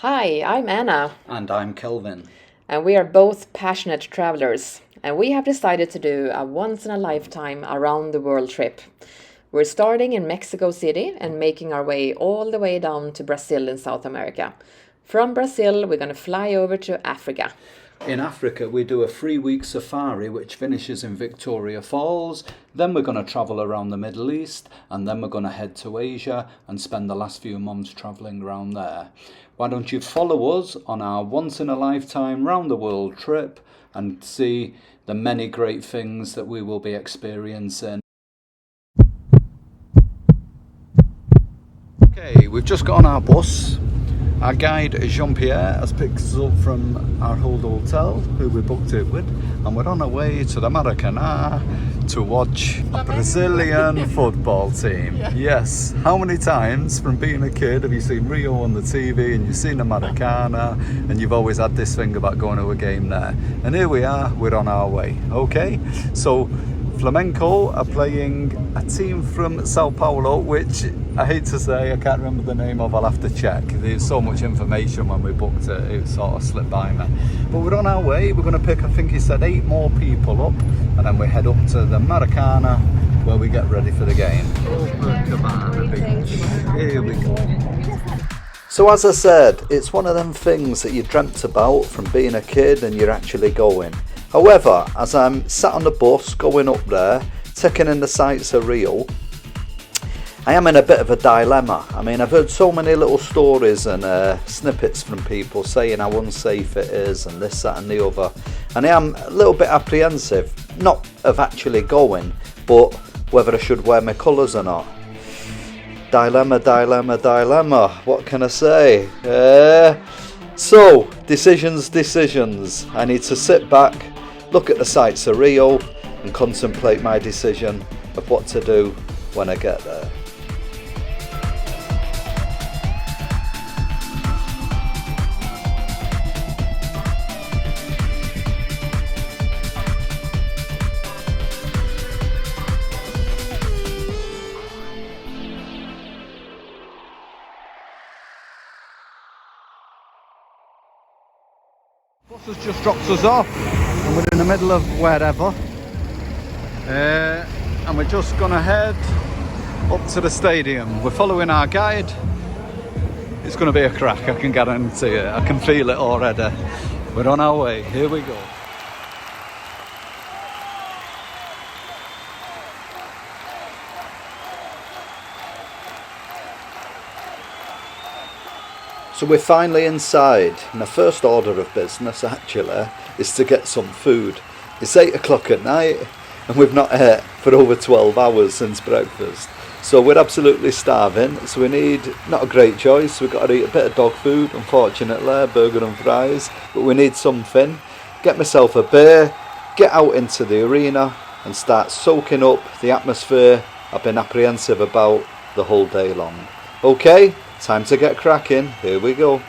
Hi, I'm Anna, And I'm Kelvin. and we are both passionate travelers, and we have decided to do a once in a lifetime around the world trip. We're starting in Mexico City and making our way all the way down to Brazil in South America. From Brazil, we're going to fly over to Africa. In Africa, we do a 3-week safari which finishes in Victoria Falls. Then we're going to travel around the Middle East, and then we're going to head to Asia and spend the last few months travelling around there. Why don't you follow us on our once in a lifetime round the world trip and see the many great things that we will be experiencing. Okay, we've just got on our bus. Our guide Jean-Pierre has picked us up from our old hotel, who we booked it with, and we're on our way to the Maracana to watch a Brazilian football team. Yeah. Yes, how many times from being a kid have you seen Rio on the TV and you've seen the Maracana and you've always had this thing about going to a game there? And here we are, we're on our way, okay? So Flamenco are playing a team from Sao Paulo, which I hate to say, I can't remember the name of, I'll have to check. There's so much information when we booked it, it sort of slipped by me. But we're on our way, we're going to pick, I think he said 8 more people up, and then we head up to the Maracana, where we get ready for the game. Copacabana Beach. Here we go. So as I said, it's one of them things that you dreamt about from being a kid and you're actually going. However, as I'm sat on the bus going up there, taking in the sights of Rio, I am in a bit of a dilemma. I mean, I've heard so many little stories and snippets from people saying how unsafe it is and this, that and the other. And I am a little bit apprehensive, not of actually going, but whether I should wear my colours or not. Dilemma, dilemma, dilemma. What can I say? So, decisions. I need to sit back, look at the sights of Rio and contemplate my decision of what to do when I get there. Bus has just dropped us off and we're in the middle of wherever, and we're just gonna head up to the stadium. We're following our guide. It's gonna be a crack, I can guarantee it. I can feel it already. We're on our way, here we go. So we're finally inside. My first order of business actually is to get some food. It's 8 o'clock at night and we've not ate for over 12 hours since breakfast. So we're absolutely starving, so we need not a great choice. We've got to eat a bit of dog food, unfortunately, burger and fries, but we need something. Get myself a beer, get out into the arena and start soaking up the atmosphere I've been apprehensive about the whole day long. Okay? Time to get cracking, here we go.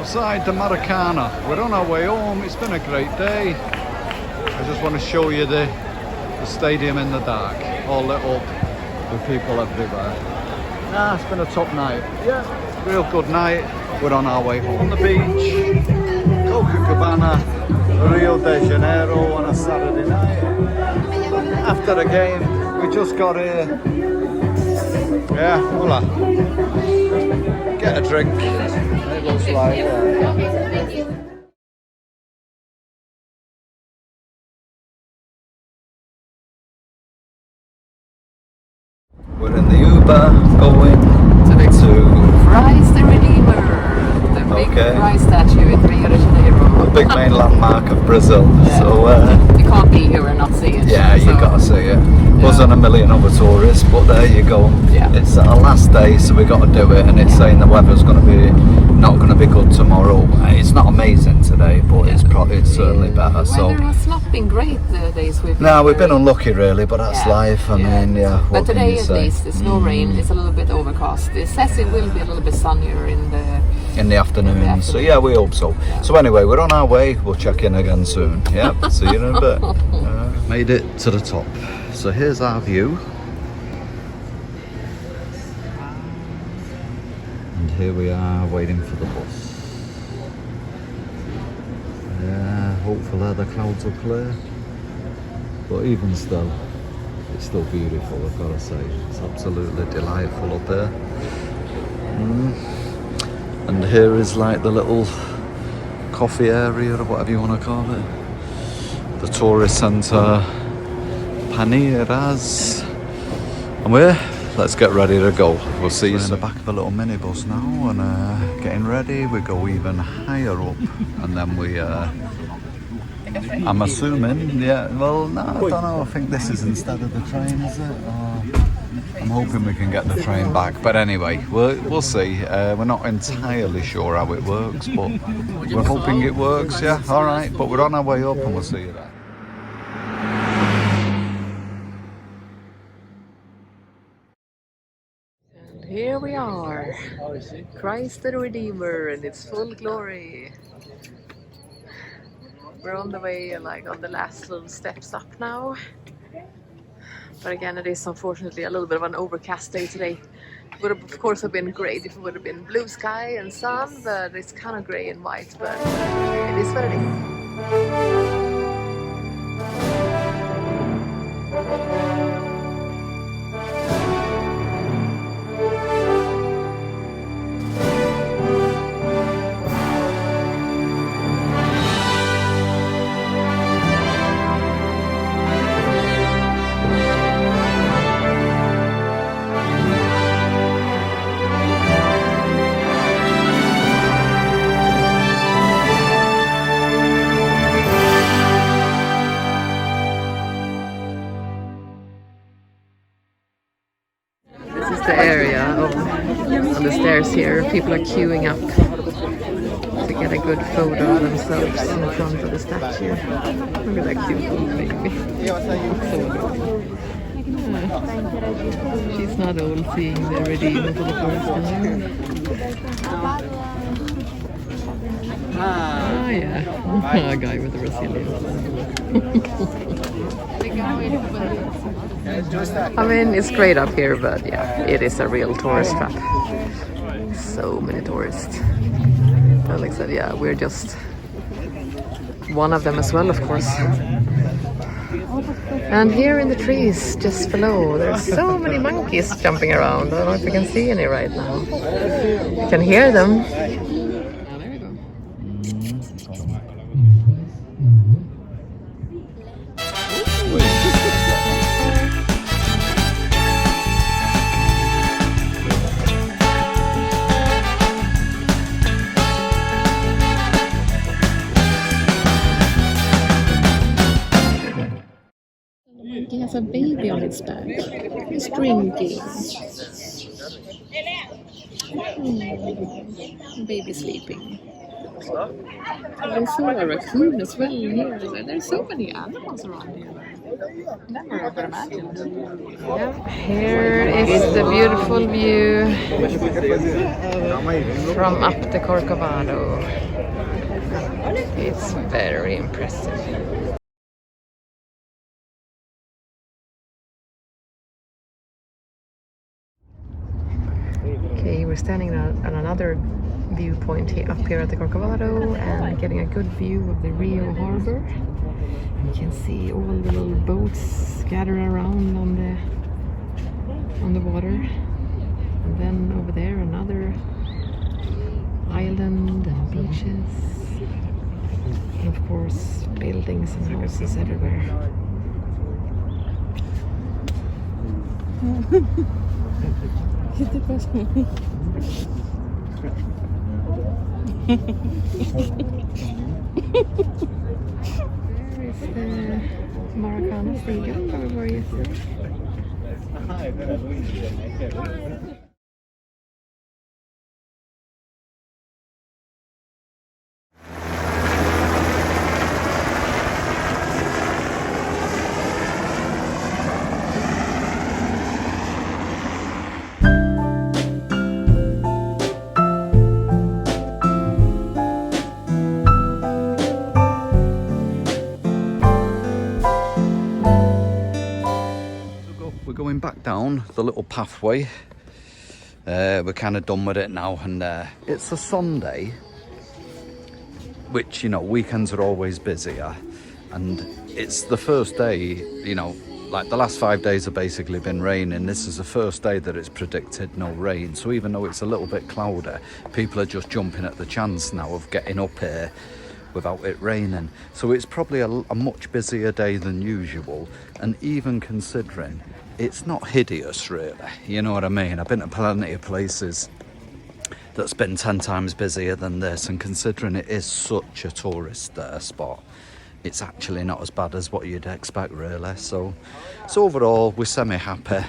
Outside the Maracana. We're on our way home. It's been a great day. I just want to show you the stadium in the dark, all lit up with people everywhere. It's been a top night. Yeah, real good night. We're on our way home. On the beach, Copacabana, Rio de Janeiro on a Saturday night. After the game, we just got here. Yeah, hola. Get a drink. It looks like. We're in the Uber going to Christ the Redeemer, the big Christ statue in Rio de Janeiro. the big main landmark of Brazil. Yeah. So you can't be here and not see it. yeah, you gotta see it. Wasn't a million other tourists, but there you go. Yeah. It's our last day, so we got to do it. And it's saying the weather's going to be not going to be good tomorrow. It's not amazing today, but it's certainly better. The weather has not been great the days we've been. No, we've been unlucky really, but that's life. I mean, yeah. But today at least it's no rain. It's a little bit overcast. It says it will be a little bit sunnier in the afternoon. So yeah, we hope so. Yeah. So anyway, we're on our way. We'll check in again soon. Yeah, see you in a bit. Made it to the top. So here's our view. And here we are waiting for the bus. Yeah, hopefully the clouds will clear. But even still, it's still beautiful, I've got to say. It's absolutely delightful up there. And here is like the little coffee area or whatever you want to call it. The tourist centre, Paneras. And let's get ready to go. We'll see you in the back of a little minibus now and getting ready. We go even higher up and then we I'm assuming, no, I don't know, I think this is instead of the train, is it? I'm hoping we can get the train back, but anyway, we'll see. We're not entirely sure how it works, but we're hoping it works, yeah, alright, but we're on our way up and we'll see you there. Here we are, Christ the Redeemer in its full glory. We're on the way, like on the last little steps up now. But again, it is unfortunately a little bit of an overcast day today. It would have, of course, have been great if it would have been blue sky and sun, but it's kind of grey and white, but it is what it is. The area on the stairs here, people are queuing up to get a good photo of themselves in front of the statue. Look at that cute little baby. She's not old, seeing the Redeemer for the first time. Yeah, a guy with a Brazilian. I mean, it's great up here, but yeah, it is a real tourist trap. So many tourists. And like I said, yeah, we're just one of them as well, of course. And here in the trees just below, there's so many monkeys jumping around. I don't know if you can see any right now. You can hear them. He has a baby on its back. He's drinking. Baby sleeping. I saw a raccoon as well here. There's so many animals around here. Never ever imagined. Yeah, here is the beautiful view from up the Corcovado. It's very impressive. Okay, we're standing on another viewpoint here, up here at the Corcovado, and getting a good view of the Rio harbor. You can see all the little boats scattered around on the water, and then over there another island and beaches, and of course buildings and houses everywhere. ¿Qué te pasa? There is the Maracana Stadium where we were yesterday. We're going back down the little pathway. We're kind of done with it now, and it's a Sunday, which, you know, weekends are always busier, and it's the first day, you know, like the last 5 days have basically been raining. This is the first day that it's predicted no rain, so even though it's a little bit cloudy, people are just jumping at the chance now of getting up here without it raining. So it's probably a much busier day than usual, and even considering it's not hideous really, you know what I mean? I've been to plenty of places that's been 10 times busier than this, and considering it is such a tourist spot, it's actually not as bad as what you'd expect really. So overall we're semi-happy.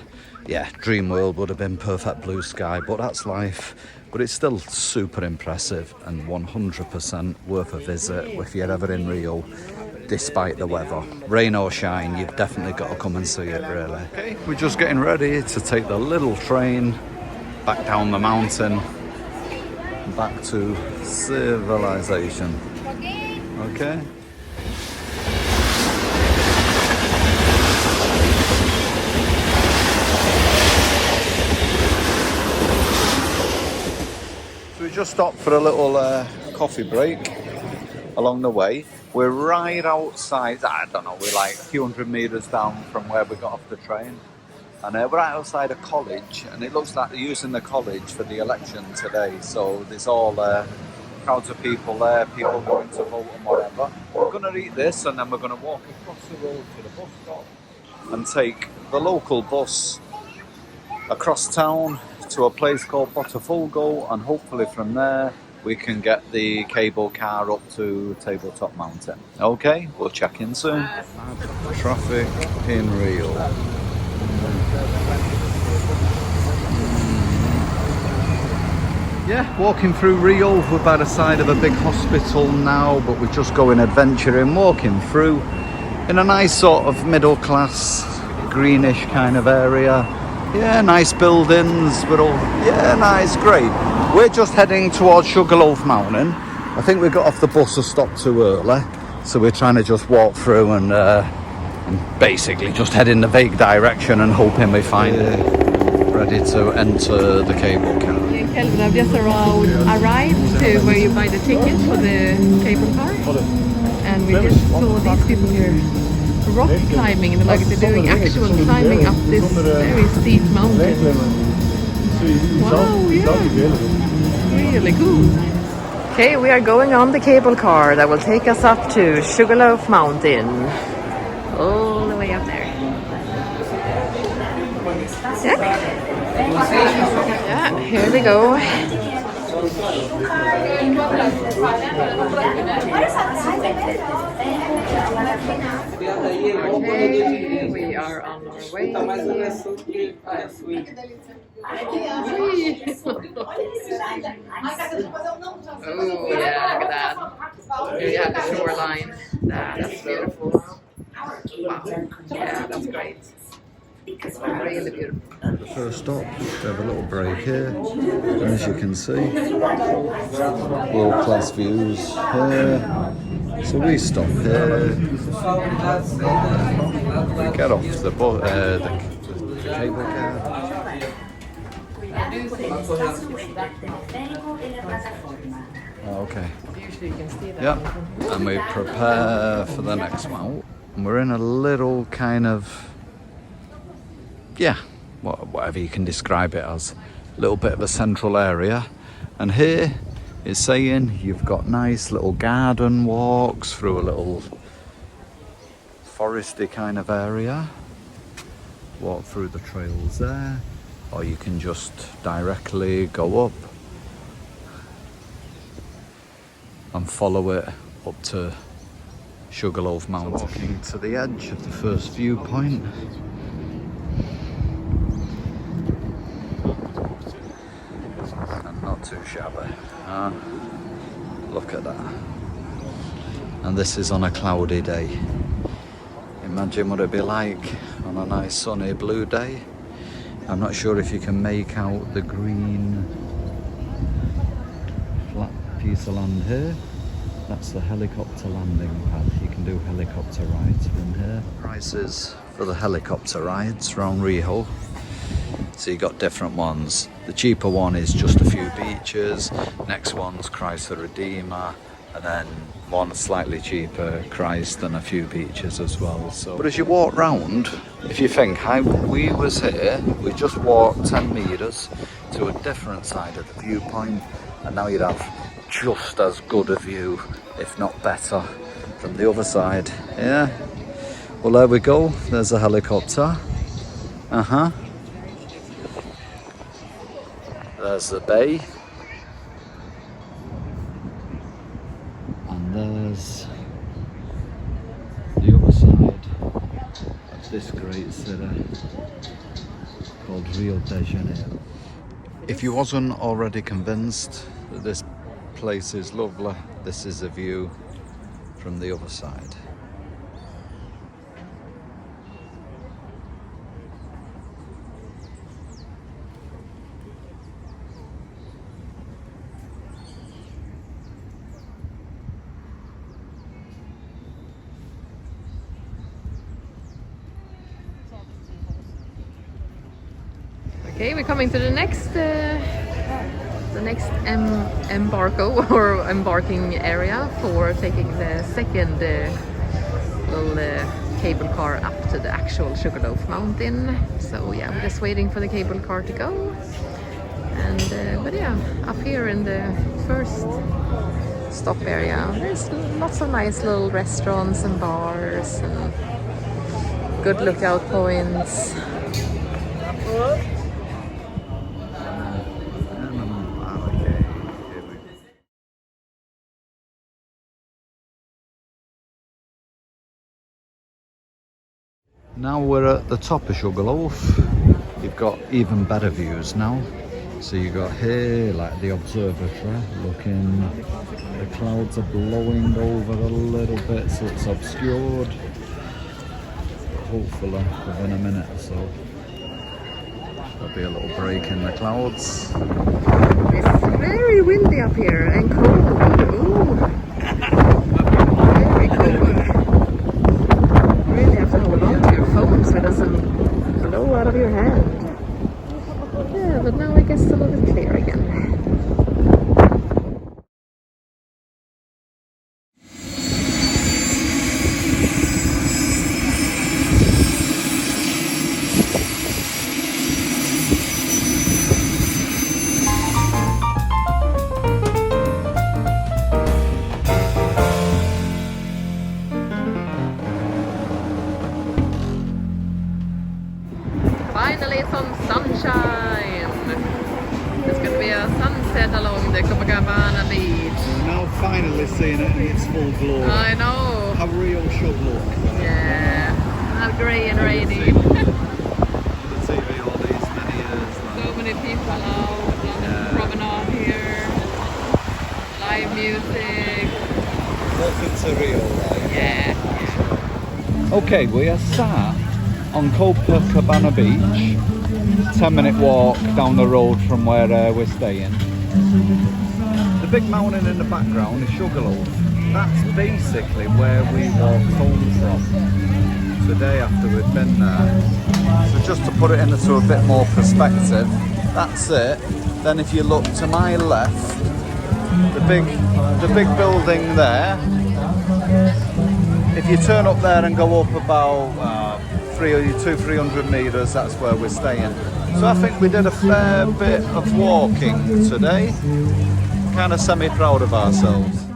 Yeah, dream world would have been perfect blue sky, but that's life. But it's still super impressive and 100% worth a visit if you're ever in Rio, despite the weather. Rain or shine, you've definitely got to come and see it really. Okay, we're just getting ready to take the little train back down the mountain, back to civilization. Okay? So we just stopped for a little coffee break along the way. We're right outside, I don't know, we're like a few hundred metres down from where we got off the train. And we're right outside a college, and it looks like they're using the college for the election today. So there's all crowds of people there, people going to vote and whatever. We're going to eat this, and then we're going to walk across the road to the bus stop and take the local bus across town to a place called Botafogo, and hopefully from there we can get the cable car up to Tabletop Mountain. Okay, we'll check in soon. Traffic in Rio. Yeah, walking through Rio. We're by the side of a big hospital now, but we're just going adventuring, walking through in a nice sort of middle class, greenish kind of area. Yeah, nice buildings, but all, yeah, nice, great. We're just heading towards Loaf Mountain. I think we got off the bus a stop too early, so we're trying to just walk through and basically just head in the vague direction and hoping we find it ready to enter the cable car. Me and Kelvin have just arrived to where you buy the ticket for the cable car, and we just saw these people here rock climbing, like they're doing actual climbing up this very steep mountain. Wow, yeah. Really cool. Okay, we are going on the cable car that will take us up to Loaf Mountain. All the way up there. Yeah, here we go. Okay, we are on our way. Oh yeah, look at that. Here you have the shoreline. That's beautiful. Wow. Yeah, that's great. Really beautiful. The first stop, we have a little break here, and as you can see, world-class views here. So we stop here, get off the cable car. Okay. Yeah, and we prepare for the next one. And we're in a little kind of, yeah, whatever you can describe it as, a little bit of a central area. And here it's saying you've got nice little garden walks through a little foresty kind of area. Walk through the trails there, or you can just directly go up and follow it up to Loaf Mountain. So walking to the edge of the first viewpoint. And not too shabby. Look at that. And this is on a cloudy day. Imagine what it'd be like on a nice sunny blue day. I'm not sure if you can make out the green flat piece of land here. That's the helicopter landing pad. You can do helicopter rides from here. Prices for the helicopter rides around Rio. So you got different ones. The cheaper one is just a few beaches. Next one's Christ the Redeemer. And then one slightly cheaper, Christ, and a few beaches as well. So, but as you walk round, if you think how we was here, we just walked 10 metres to a different side of the viewpoint, and now you'd have just as good a view, if not better, from the other side. Yeah. Well, there we go. There's a helicopter. There's the bay. And there's the other side of this great city called Rio de Janeiro. If you wasn't already convinced that this place is lovely, this is a view from the other side. Okay, we're coming to the next embarking area for taking the second little cable car up to the actual Loaf Mountain. So yeah, we're just waiting for the cable car to go. And but yeah, up here in the first stop area, there's lots of nice little restaurants and bars and good lookout points. Now we're at the top of Loaf. You've got even better views now. So you got here, like the observatory, looking. The clouds are blowing over a little bit, so it's obscured. Hopefully, within a minute or so, there'll be a little break in the clouds. It's very windy up here and cold. Ooh. Very cold. Really have to hold on to your phone so it doesn't blow out of your hand. Yeah, but now I guess it's a little bit clear again. seeing it in its full glory. I know. How Rio should look. Yeah. Not grey and rainy. On the TV all these many years now. So many people out on the promenade here. Live music. Welcome to Rio, right? Yeah. Okay, we are sat on Copacabana Beach. 10-minute walk down the road from where we're staying. The big mountain in the background is Sugarloaf. That's basically where we walked home from today after we'd been there. So just to put it into a bit more perspective, that's it. Then if you look to my left, the big building there, if you turn up there and go up about 300 metres, that's where we're staying. So I think we did a fair bit of walking today. Kind of semi-proud of ourselves.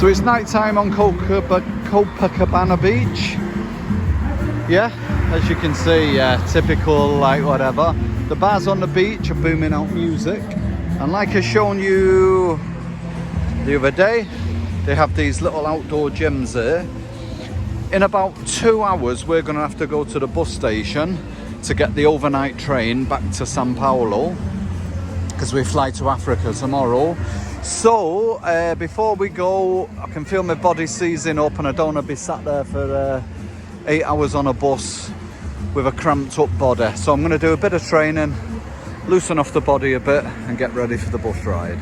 So it's night time on Copacabana Beach. Yeah, as you can see, typical like whatever. The bars on the beach are booming out music. And like I've shown you the other day, they have these little outdoor gyms here. In about 2 hours, we're going to have to go to the bus station to get the overnight train back to Sao Paulo, because we fly to Africa tomorrow. So before we go, I can feel my body seizing up, and I don't want to be sat there for 8 hours on a bus with a cramped up body. So I'm going to do a bit of training, loosen off the body a bit, and get ready for the bus ride.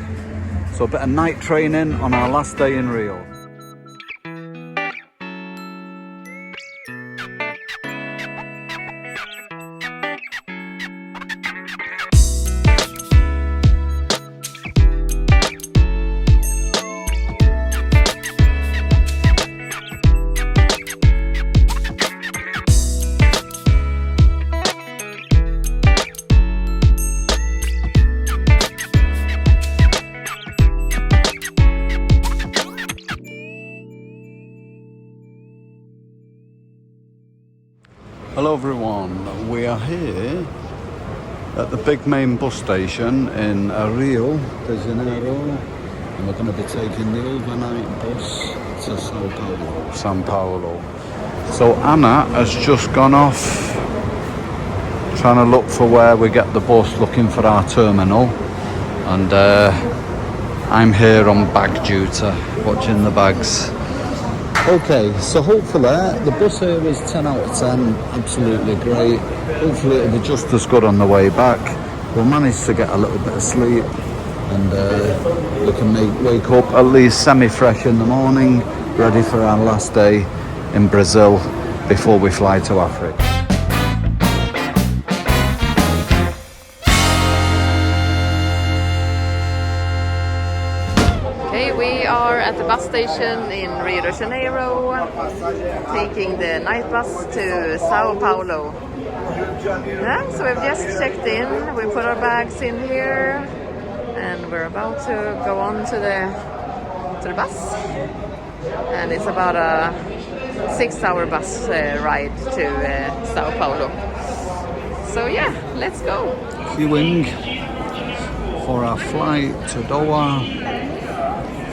So a bit of night training on our last day in Rio. Hello everyone, we are here at the big main bus station in Rio de Janeiro, and we're going to be taking the overnight bus to Sao Paulo. So Anna has just gone off trying to look for where we get the bus, looking for our terminal, and I'm here on bag duty watching the bags. Okay, so hopefully the bus here is 10 out of 10, absolutely great. Hopefully it'll be just as good on the way back. We'll manage to get a little bit of sleep, and we can wake up at least semi-fresh in the morning, ready for our last day in Brazil before we fly to Africa. We are at the bus station in Rio de Janeiro, taking the night bus to Sao Paulo. Yeah, so we've just checked in, we put our bags in here, and we're about to go on to the bus. And it's about a 6-hour bus ride to Sao Paulo. So yeah, let's go. Queuing for our flight to Doha.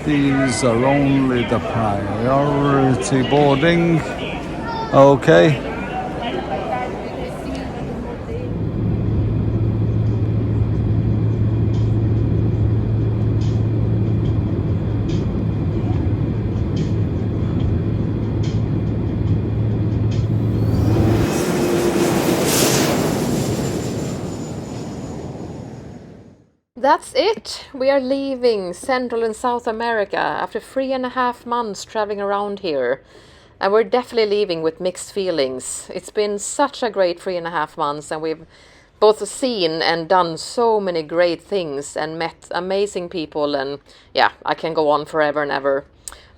These are only the priority boarding. Okay. That's it! We are leaving Central and South America after 3.5 months traveling around here. And we're definitely leaving with mixed feelings. It's been such a great 3.5 months, and we've both seen and done so many great things and met amazing people, and yeah, I can go on forever and ever.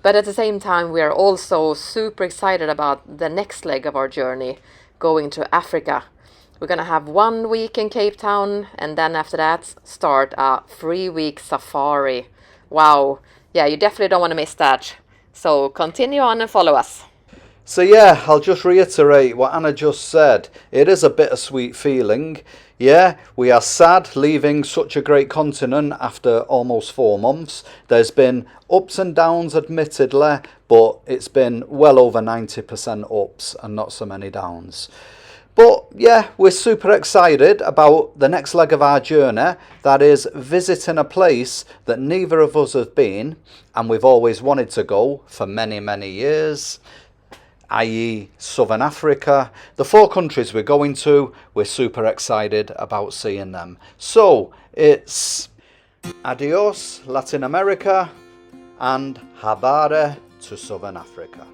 But at the same time, we are also super excited about the next leg of our journey, going to Africa. We're going to have 1 week in Cape Town, and then after that start a 3-week safari. Wow. Yeah, you definitely don't want to miss that. So continue on and follow us. So yeah, I'll just reiterate what Anna just said. It is a bittersweet feeling. Yeah, we are sad leaving such a great continent after almost 4 months. There's been ups and downs admittedly, but it's been well over 90% ups and not so many downs. But yeah, we're super excited about the next leg of our journey. That is visiting a place that neither of us have been and we've always wanted to go for many, many years, i.e. Southern Africa. The 4 countries we're going to, we're super excited about seeing them. So it's adios Latin America and habare to Southern Africa.